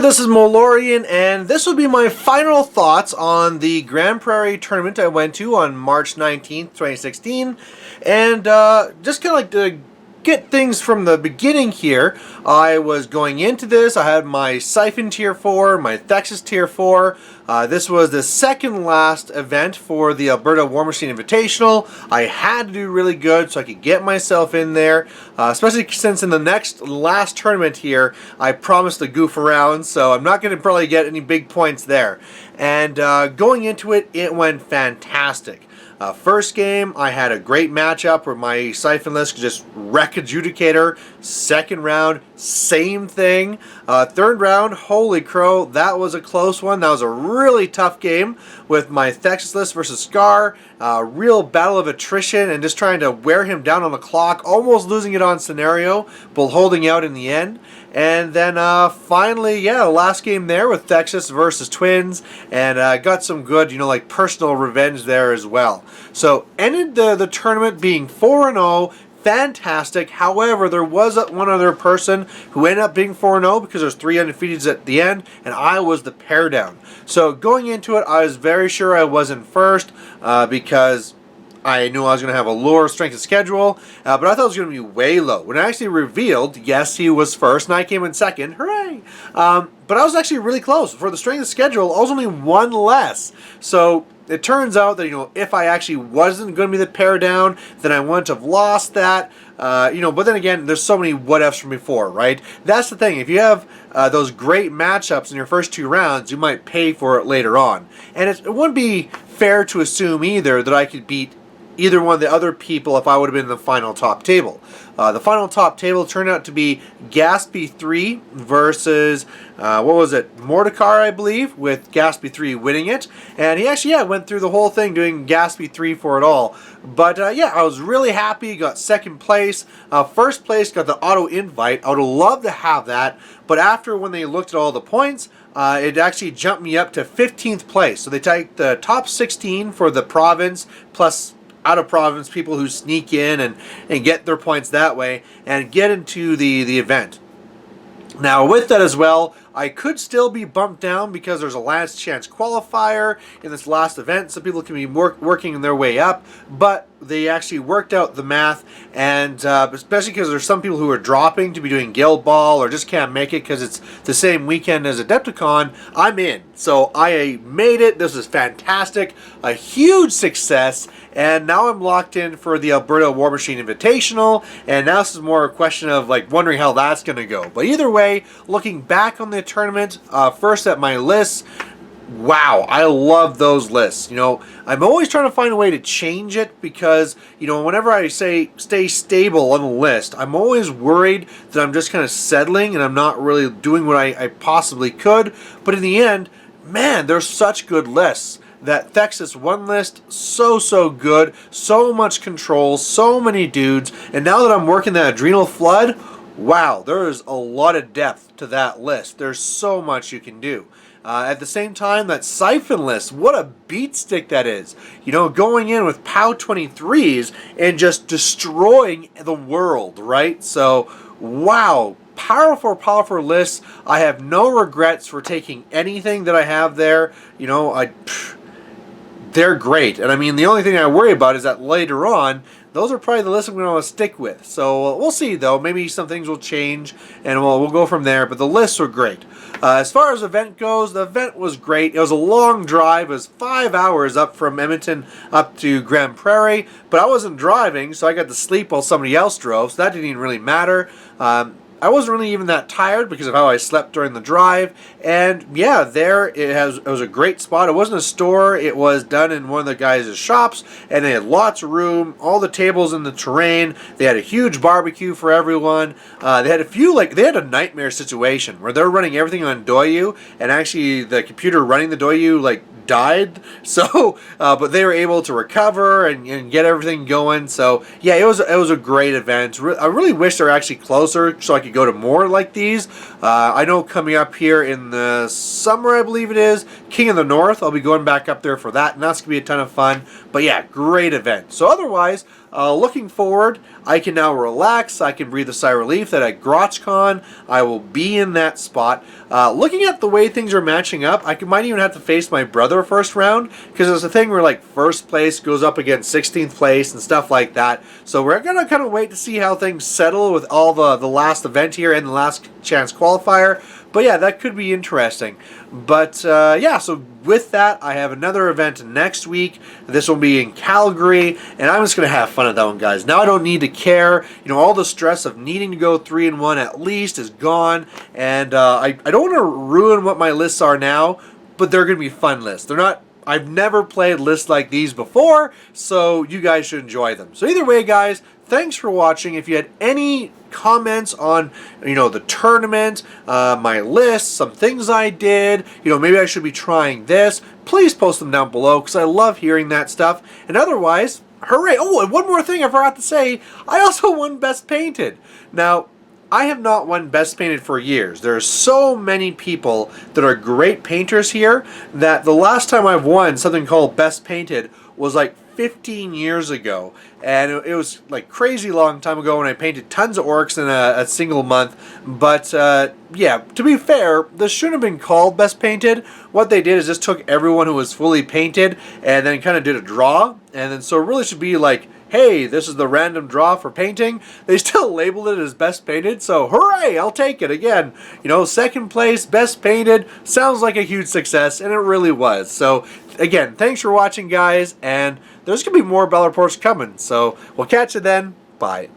this is Molorian, and this will be my final thoughts on the Grand Prairie tournament I went to on March 19th, 2016. And just kind of like to get things from the beginning here. I was going into this, I had my Siphon Tier 4, my Thexus Tier 4. This was the second last event for the Alberta War Machine Invitational. I had to do really good so I could get myself in there, especially since in the last tournament here, I promised to goof around, so I'm not going to probably get any big points there. And going into it, it went fantastic. First game, I had a great matchup where my Siphon list could just wreck Adjudicator. Second round, same thing. Third round, holy crow, that was a close one. That was a really tough game with my Thexus list versus Scar. Real battle of attrition and just trying to wear him down on the clock, almost losing it on scenario, but holding out in the end. And then finally, yeah, last game there with Thexus versus Twins, and got some good, like personal revenge there as well. So ended the tournament being 4-0. Fantastic. However, there was one other person who ended up being 4-0 because there's 3 undefeateds at the end, and I was the pair down. So going into it, I was very sure I wasn't first because I knew I was going to have a lower strength of schedule, but I thought it was going to be way low. When I actually revealed, yes, he was first, and I came in second. Hooray! But I was actually really close. For the strength of schedule, I was only one less. So it turns out that, if I actually wasn't going to be the pair down, then I wouldn't have lost that. But then again, there's so many what-ifs from before, right? That's the thing. If you have those great matchups in your first 2 rounds, you might pay for it later on. And it wouldn't be fair to assume either that I could beat either one of the other people if I would have been in the final top table. The final top table turned out to be Gaspy 3 versus, Mordecai, I believe, with Gaspy 3 winning it. And he actually, went through the whole thing doing Gaspy 3 for it all. But, I was really happy, got second place. First place got the auto invite. I would have loved to have that. But after when they looked at all the points, it actually jumped me up to 15th place. So they take the top 16 for the province plus out of province people who sneak in and get their points that way and get into the event. Now with that as well, I could still be bumped down because there's a last chance qualifier in this last event, so people can be working their way up, but they actually worked out the math, and especially because there's some people who are dropping to be doing Guild Ball or just can't make it because it's the same weekend as Adepticon. I'm in. So I made it. This is fantastic. A huge success, and now I'm locked in for the Alberta War Machine Invitational, and now this is more a question of wondering how that's going to go. But either way, looking back on the tournament, first at my lists, wow, I love those lists. I'm always trying to find a way to change it because, whenever I say stay stable on the list, I'm always worried that I'm just kind of settling and I'm not really doing what I possibly could. But in the end, man, there's such good lists. That Thexus 1 list, so good, so much control, so many dudes, and now that I'm working that Adrenal Flood, wow, there is a lot of depth to that list. There's so much you can do. At the same time, that Siphon list, what a beat stick that is. Going in with POW 23s and just destroying the world, right? So, wow, powerful lists. I have no regrets for taking anything that I have there. They're great. And I mean, the only thing I worry about is that later on, those are probably the lists I'm going to want to stick with. So we'll see, though. Maybe some things will change, and we'll go from there. But the lists are great. As far as the event goes, the event was great. It was a long drive. It was 5 hours up from Edmonton up to Grand Prairie. But I wasn't driving, so I got to sleep while somebody else drove. So that didn't even really matter. I wasn't really even that tired because of how I slept during the drive. And yeah, there it was a great spot. It wasn't a store. It was done in one of the guys' shops, and they had lots of room, all the tables in the terrain. They had a huge barbecue for everyone. They had they had a nightmare situation where they're running everything on Doyu, and actually the computer running the Doyu died. So, but they were able to recover and get everything going. So yeah, it was a great event. I really wish they were actually closer so I could go to more like these. I know coming up here in the summer, I believe it is, King of the North, I'll be going back up there for that, and that's going to be a ton of fun. But yeah, great event. So otherwise, looking forward, I can now relax. I can breathe a sigh of relief that at GrotchCon, I will be in that spot. Looking at the way things are matching up, might even have to face my brother first round, because there's a thing where like first place goes up against 16th place and stuff like that. So we're going to kind of wait to see how things settle with all the last event here and the last chance qualifier. But yeah, that could be interesting. But yeah, so with that, I have another event next week. This will be in Calgary, and I'm just going to have fun at that one, guys. Now I don't need to care. You know, all the stress of needing to go 3-1 at least is gone. And I don't want to ruin what my lists are now, but they're going to be fun lists. They're not... I've never played lists like these before, so you guys should enjoy them. So either way, guys, thanks for watching. If you had any comments on, you know, the tournament, my list, some things I did, you know, maybe I should be trying this, please post them down below, because I love hearing that stuff. And otherwise, hooray! Oh, and one more thing I forgot to say, I also won Best Painted. Now, I have not won Best Painted for years. There are so many people that are great painters here that the last time I've won something called Best Painted was like 15 years ago. And it was like crazy long time ago when I painted tons of orcs in a single month. But yeah, to be fair, this shouldn't have been called Best Painted. What they did is just took everyone who was fully painted and then kind of did a draw. And then so it really should be like, hey, this is the random draw for painting. They still labeled it as Best Painted, so hooray, I'll take it again. You know, second place, Best Painted, sounds like a huge success, and it really was. So, again, thanks for watching, guys, and there's going to be more battle reports coming, so we'll catch you then. Bye.